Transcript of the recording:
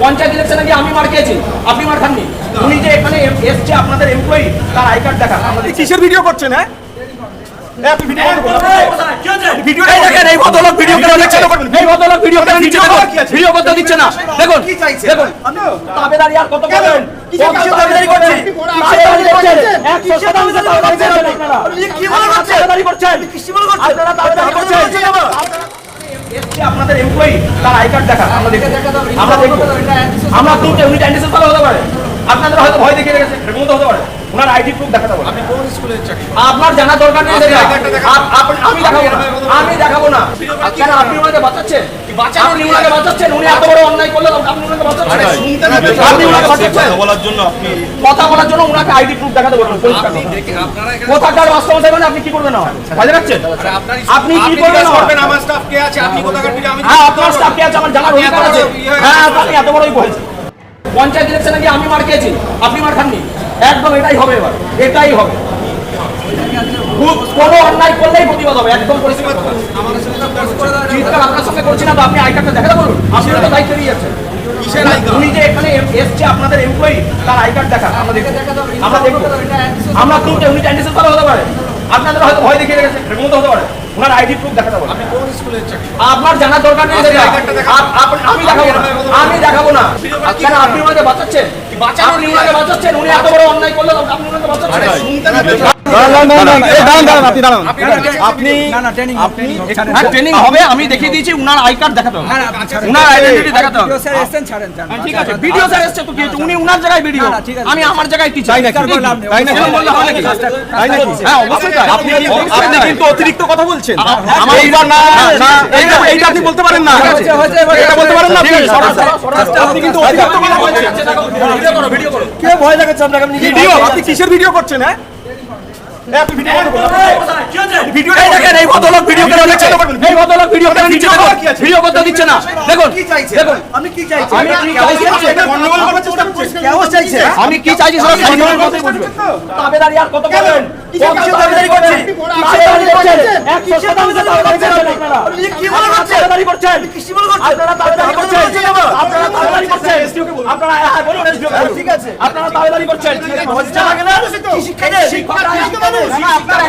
পঞ্চায়েত ইলেকশনে গিয়ে আমি মার খেয়েছি, আপনি মার খাননি। উনি যে এখানে এসছে আপনাদের এমপ্লয়ি, তার আই কার্ড দেখা। কিসের ভিডিও করছেন? হ্যাঁ, আপনি ভিডিও ভিডিওটা দেখেন। এই ভদ্রলোক ভিডিও কেন দিচ্ছেন? এই ভদ্রলোক ভিডিও কেন দিচ্ছেন? ভিডিও করতে দিচ্ছে না। দেখুন কি চাইছে? দেখুন, তাবেদারি আর কত করবেন? তাবেদারি করছেন, তাবেদারি করছেন, 100% তাবেদারি করছেন আপনারা। কি মনে করছেন? তাবেদারি করছেন, আপনারা তাবেদারি করছেন। এসছে আপনাদের এমপ্লয়ি, তার আই কার্ড দেখা। আমরা দেখব, আমরা তিনটে উনি অ্যান্টিসেস হতে পারে, আপনাদের হয়তো ভয় দেখিয়ে রেখেছে, এরকম তো হতে পারে। ওনার আইডি প্রুফ দেখাতে হবে। আপনি কোন স্কুলের চাকরি? আপনার জানা দরকার নেই। আমি দেখাবো না, আমি দেখাবো না। কেন আপনি ওনাকে বাঁচাচ্ছেন? আপনি ওনাকে বাঁচাচ্ছেন। উনি এত বড় অন্যায় করলেন, আপনি ওনাকে বাঁচাচ্ছেন। আপনি ওনাকে বাঁচাচ্ছেন বলার জন্য, আপনি কথা বলার জন্য ওনাকে আইডি প্রুফ দেখাতে বলুন। কোথাকার বাস্তবতা মানে আপনি কি করবেন? না বুঝতে পারছেন? আপনি কি করবেন? আমার স্টাফ কে আছে? আপনি কোথাকার ভিডিও? আমি হ্যাঁ, আপনার স্টাফ কে আছে আমার জানার অধিকার আছে। হ্যাঁ, আপনি এত বড়ই বলছেন। পঞ্চায়েত ইলেকশনে গিয়ে আমি মার খেয়েছি, আপনি মার খাননি। একদম এটাই হবে, এবার এটাই হবে। কোনো অন্যায় করলেই প্রতিবাদ হবে, একদম পরিষ্কার। চিৎকার আপনার সঙ্গে করছি না তো, আপনি আই কার্ডটা দেখাতে বলুন। আপনি তো দায়িত্ব নিয়ে যাচ্ছেন। উনি যে এখানে এসছে আপনাদের এমপ্লয়ি, তার আই কার্ড দেখা। আমরা দেখব, আমরা তিনটে উনি অ্যান্টিসেস হতে পারে, আপনাদের হয়তো ভয় দেখিয়ে রেখেছে, এরকম তো হতে পারে। ওনার আইডি প্রুফ দেখাতে হবে। আপনি কোন স্কুলের চাকরি? আপনার জানার দরকার নেই। আমি দেখাবো না, আমি দেখাবো না। কেন আপনি ওনাকে বাঁচাচ্ছেন? আপনি ওনাকে বাঁচাচ্ছেন। উনি এত বড় অন্যায় করলেন, আপনি ওনাকে বাঁচাচ্ছেন। ট্রেনিং হবে, আমি দেখিয়ে দিয়েছি। উনার আই কার্ড দেখাতে হবে, উনার আইডেন্টিটি দেখাতে হবে। ঠিক আছে, ভিডিও স্যার এসছে তো কি হয়েছে? উনি উনার জায়গায় ভিডিও, আমি আমার জায়গায় টিচার। হ্যাঁ, অবশ্যই তাই। আপনি কিন্তু অতিরিক্ত কথা বলছেন। আমার এইবার না, এইটা আপনি বলতে পারেন না। এটা বলতে পারেন না আপনি। আপনি কিন্তু অতিরিক্ত কথা বলছেন। ভিডিও করো, ভিডিও করো। কে ভয় লাগাচ্ছে আপনাকে? আপনি ভিডিও, আপনি কিসের ভিডিও করছেন? হ্যাঁ, আপনি ভিডিওটা দেখেন। এই ভদ্রলোক ভিডিও কেন দিচ্ছেন? এই ভদ্রলোক ভিডিও কেন দিচ্ছেন? ভিডিও করতে দিচ্ছে না। দেখুন কি চাইছে? দেখুন, আমি কি চাইছি? আমি কি চাইছি? গন্ডগোল করার চেষ্টা করছেন। কেউ চাইছে? আমি কি চাইছি সেটা সম্মানের মতোই বুঝবেন। তাবেদারি আর কত করবেন? তাবেদারি করছেন, তাবেদারি করছেন, 100% তাবেদারি করছেন আপনারা। কি মনে করছেন? তাবেদারি করছেন, কি মনে করছেন? আপনারা তাবেদারি করছেন, আপনারা তাবেদারি করছেন। আপনারা হ্যাঁ বলুন, ঠিক আছে। আপনারা তাবেদারি করছেন। লজ্জা লাগে না? কি শিক্ষা দেন? আপনারা